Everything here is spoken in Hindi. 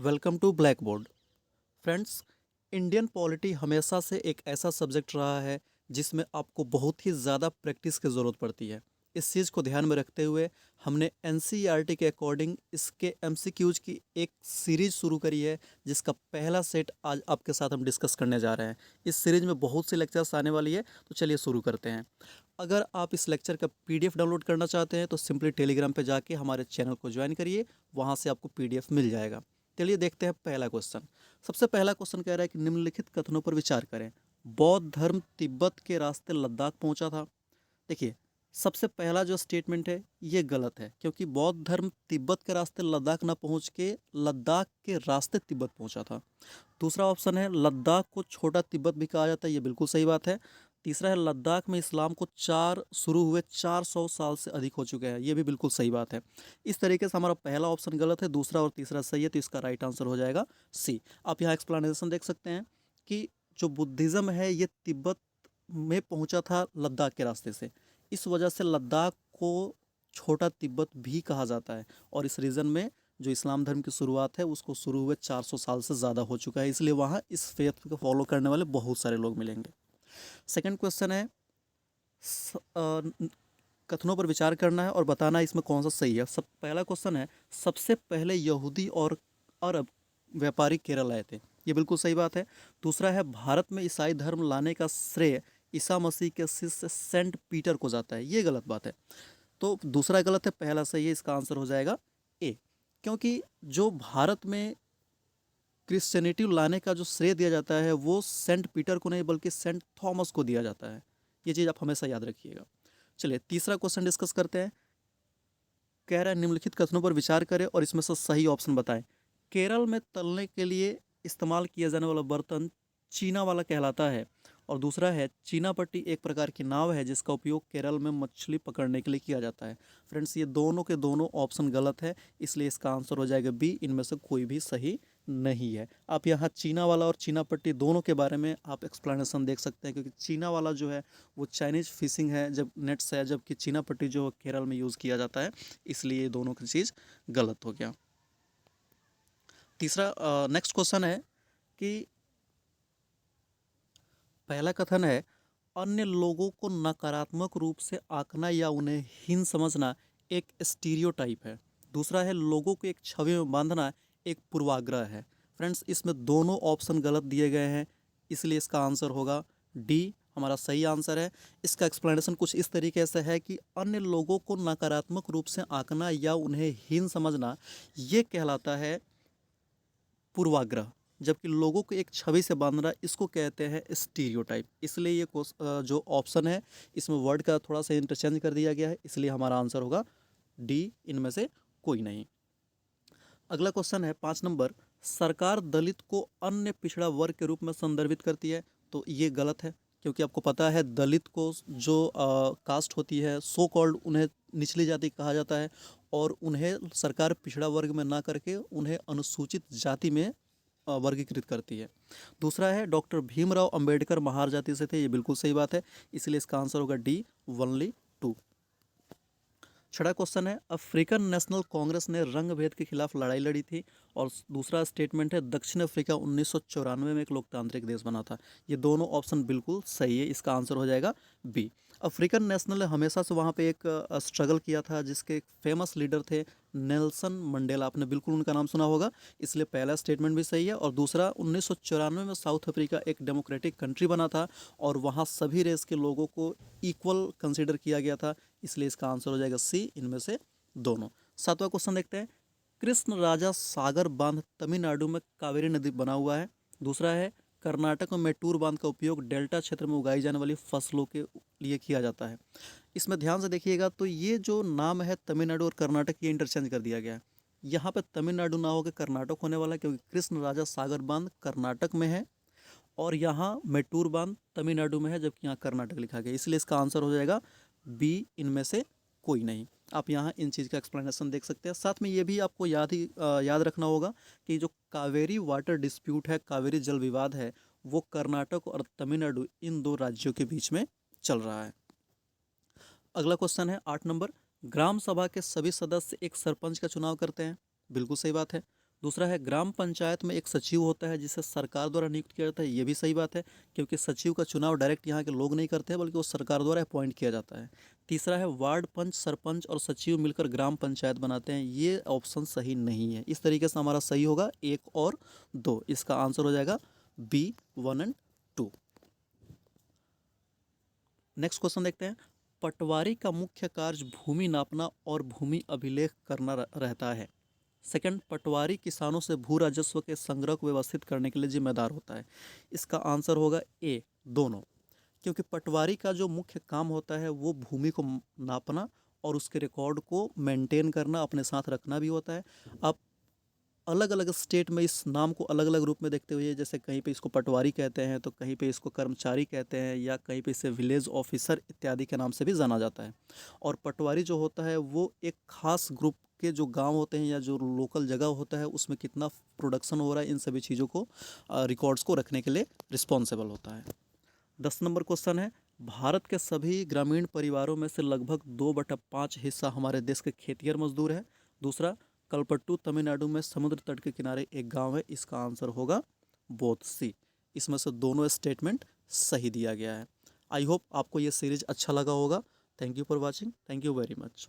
Welcome to black board. Friends, Indian polity हमेशा से एक ऐसा सब्जेक्ट रहा है जिसमें आपको बहुत ही ज़्यादा प्रैक्टिस की ज़रूरत पड़ती है। इस चीज़ को ध्यान में रखते हुए हमने एनसीईआरटी के अकॉर्डिंग इसके एमसीक्यूज़ की एक सीरीज़ शुरू करी है, जिसका पहला सेट आज आपके साथ हम डिस्कस करने जा रहे हैं। इस सीरीज़ में बहुत सी लेक्चर्स आने वाली है, तो चलिए शुरू करते हैं। अगर आप इस लेक्चर का पीडीएफ डाउनलोड करना चाहते हैं तो सिंपली टेलीग्राम पे जाके हमारे चैनल को ज्वाइन करिए, वहाँ से आपको पीडीएफ मिल जाएगा। चलिए देखते हैं पहला क्वेश्चन। सबसे पहला क्वेश्चन कह रहा है कि निम्नलिखित कथनों पर विचार करें। बौद्ध धर्म तिब्बत के रास्ते लद्दाख पहुंचा था। देखिए, सबसे पहला जो स्टेटमेंट है ये गलत है, क्योंकि बौद्ध धर्म तिब्बत के रास्ते लद्दाख ना पहुंच के लद्दाख के रास्ते तिब्बत पहुंचा था। दूसरा ऑप्शन है लद्दाख को छोटा तिब्बत भी कहा जाता है, ये बिल्कुल सही बात है। तीसरा है लद्दाख में इस्लाम को चार शुरू हुए 400 साल से अधिक हो चुके हैं, ये भी बिल्कुल सही बात है। इस तरीके से हमारा पहला ऑप्शन गलत है, दूसरा और तीसरा सही है, तो इसका राइट आंसर हो जाएगा सी। आप यहाँ एक्सप्लेनेशन देख सकते हैं कि जो बुद्धिज़्म है ये तिब्बत में पहुंचा था लद्दाख के रास्ते से, इस वजह से लद्दाख को छोटा तिब्बत भी कहा जाता है। और इस रीजन में जो इस्लाम धर्म की शुरुआत है उसको शुरू हुए 400 साल से ज़्यादा हो चुका है, इसलिए वहाँ इस फेथ को फॉलो करने वाले बहुत सारे लोग मिलेंगे। सेकंड क्वेश्चन है कथनों पर विचार करना है और बताना इसमें कौन सा सही है। सब पहला क्वेश्चन है सबसे पहले यहूदी और अरब व्यापारी केरल आए थे, ये बिल्कुल सही बात है। दूसरा है भारत में ईसाई धर्म लाने का श्रेय ईसा मसीह के शिष्य सेंट पीटर को जाता है, ये गलत बात है। तो दूसरा गलत है, पहला सही है, इसका आंसर हो जाएगा ए। क्योंकि जो भारत में क्रिश्चियनिटी लाने का जो श्रेय दिया जाता है वो सेंट पीटर को नहीं बल्कि सेंट थॉमस को दिया जाता है, ये चीज़ आप हमेशा याद रखिएगा। चलिए तीसरा क्वेश्चन डिस्कस करते हैं। कह रहा है निम्नलिखित कथनों पर विचार करें और इसमें से सही ऑप्शन बताएं। केरल में तलने के लिए इस्तेमाल किया जाने वाला बर्तन चीना वाला कहलाता है। और दूसरा है चीना पट्टी एक प्रकार की नाव है जिसका उपयोग केरल में मछली पकड़ने के लिए किया जाता है। फ्रेंड्स, ये दोनों के दोनों ऑप्शन गलत है, इसलिए इसका आंसर हो जाएगा बी, इनमें से कोई भी सही नहीं है। आप यहाँ चीना वाला और चीना पट्टी दोनों के बारे में आप एक्सप्लेनेशन देख सकते हैं, क्योंकि चीना वाला जो है वो चाइनीज़ फिशिंग है, जब नेट्स है, जबकि चीना पट्टी जो केरल में यूज़ किया जाता है, इसलिए दोनों की चीज़ गलत हो गया। तीसरा नेक्स्ट क्वेश्चन है कि पहला कथन है अन्य लोगों को नकारात्मक रूप से आंकना या उन्हें हीन समझना एक स्टीरियोटाइप है। दूसरा है लोगों को एक छवि में बांधना एक पूर्वाग्रह है। फ्रेंड्स, इसमें दोनों ऑप्शन गलत दिए गए हैं, इसलिए इसका आंसर होगा डी, हमारा सही आंसर है। इसका एक्सप्लेनेशन कुछ इस तरीके से है कि अन्य लोगों को नकारात्मक रूप से आंकना या उन्हें हीन समझना ये कहलाता है पूर्वाग्रह, जबकि लोगों को एक छवि से बांधना इसको कहते हैं स्टीरियोटाइप। इसलिए ये जो ऑप्शन है इसमें वर्ड का थोड़ा सा इंटरचेंज कर दिया गया है, इसलिए हमारा आंसर होगा डी, इनमें से कोई नहीं। अगला क्वेश्चन है 5 नंबर, सरकार दलित को अन्य पिछड़ा वर्ग के रूप में संदर्भित करती है, तो ये गलत है। क्योंकि आपको पता है दलित को जो कास्ट होती है सो कॉल्ड उन्हें निचली जाति कहा जाता है, और उन्हें सरकार पिछड़ा वर्ग में ना करके उन्हें अनुसूचित जाति में वर्गीकृत करती है। दूसरा है डॉक्टर भीमराव अंबेडकर महार जाति से थे, ये बिल्कुल सही बात है, इसलिए इसका आंसर होगा डी, ओनली 2। छठा क्वेश्चन है अफ्रीकन नेशनल कांग्रेस ने रंग भेद के खिलाफ लड़ाई लड़ी थी। और दूसरा स्टेटमेंट है दक्षिण अफ्रीका 1994 में एक लोकतांत्रिक देश बना था। ये दोनों ऑप्शन बिल्कुल सही है, इसका आंसर हो जाएगा बी। अफ्रीकन नेशनल ने हमेशा से वहाँ पे एक स्ट्रगल किया था, जिसके एक फेमस लीडर थे नेल्सन मंडेला, आपने बिल्कुल उनका नाम सुना होगा, इसलिए पहला स्टेटमेंट भी सही है। और दूसरा 1994 में साउथ अफ्रीका एक डेमोक्रेटिक कंट्री बना था और वहाँ सभी रेस के लोगों को इक्वल कंसिडर किया गया था, इसलिए इसका आंसर हो जाएगा सी, इनमें से दोनों। सातवां क्वेश्चन देखते हैं, कृष्ण राजा सागर बांध तमिलनाडु में कावेरी नदी बना हुआ है। दूसरा है कर्नाटक में मेटूर बांध का उपयोग डेल्टा क्षेत्र में उगाई जाने वाली फसलों के लिए किया जाता है। इसमें ध्यान से देखिएगा तो ये जो नाम है तमिलनाडु और कर्नाटक, ये इंटरचेंज कर दिया गया है। यहाँ पे तमिलनाडु ना होकर कर्नाटक होने वाला है, क्योंकि कृष्ण राजा सागर बांध कर्नाटक में है और यहाँ मेटूर बांध तमिलनाडु में है, जबकि यहाँ कर्नाटक लिखा गया, इसलिए इसका आंसर हो जाएगा बी, इनमें से कोई नहीं। आप यहाँ इन चीज़ का एक्सप्लेनेशन देख सकते हैं। साथ में ये भी आपको याद रखना होगा कि जो कावेरी वाटर डिस्प्यूट है, कावेरी जल विवाद है, वो कर्नाटक और तमिलनाडु इन दो राज्यों के बीच में चल रहा है। अगला क्वेश्चन है 8 नंबर, ग्राम सभा के सभी सदस्य एक सरपंच का चुनाव करते हैं, बिल्कुल सही बात है। दूसरा है ग्राम पंचायत में एक सचिव होता है जिसे सरकार द्वारा नियुक्त किया जाता है। ये भी सही बात है, क्योंकि सचिव का चुनाव डायरेक्ट यहाँ के लोग नहीं करते हैं, बल्कि वो सरकार द्वारा अपॉइंट किया जाता है। तीसरा है वार्ड पंच, सरपंच और सचिव मिलकर ग्राम पंचायत बनाते हैं। ये ऑप्शन सही नहीं है। इस तरीके से हमारा सही होगा 1 और 2। इसका आंसर हो जाएगा बी 1 एंड 2। नेक्स्ट क्वेश्चन देखते हैं। पटवारी का मुख्य कार्य भूमि नापना और भूमि अभिलेख करना रहता है। सेकंड, पटवारी किसानों से भू राजस्व के संग्रह को व्यवस्थित करने के लिए जिम्मेदार होता है। इसका आंसर होगा ए, दोनों। क्योंकि पटवारी का जो मुख्य काम होता है वो भूमि को नापना और उसके रिकॉर्ड को मेंटेन करना, अपने साथ रखना भी होता है। अब अलग अलग स्टेट में इस नाम को अलग अलग रूप में देखते हुए, जैसे कहीं पे इसको पटवारी कहते हैं, तो कहीं पे इसको कर्मचारी कहते हैं, या कहीं पे इसे विलेज ऑफिसर इत्यादि के नाम से भी जाना जाता है। और पटवारी जो होता है वो एक खास ग्रुप के जो गांव होते हैं या जो लोकल जगह होता है उसमें कितना प्रोडक्शन हो रहा है, इन सभी चीज़ों को रिकॉर्ड्स को रखने के लिए रिस्पॉन्सिबल होता है। 10 नंबर क्वेश्चन है। भारत के सभी ग्रामीण परिवारों में से लगभग 2/5 हिस्सा हमारे देश के खेतिहर मजदूर है। दूसरा, कलपट्टू तमिलनाडु में समुद्र तट के किनारे एक गांव है। इसका आंसर होगा बोथ सी। इसमें से दोनों स्टेटमेंट सही दिया गया है। आई होप आपको ये सीरीज अच्छा लगा होगा। Thank you for watching. Thank you very much.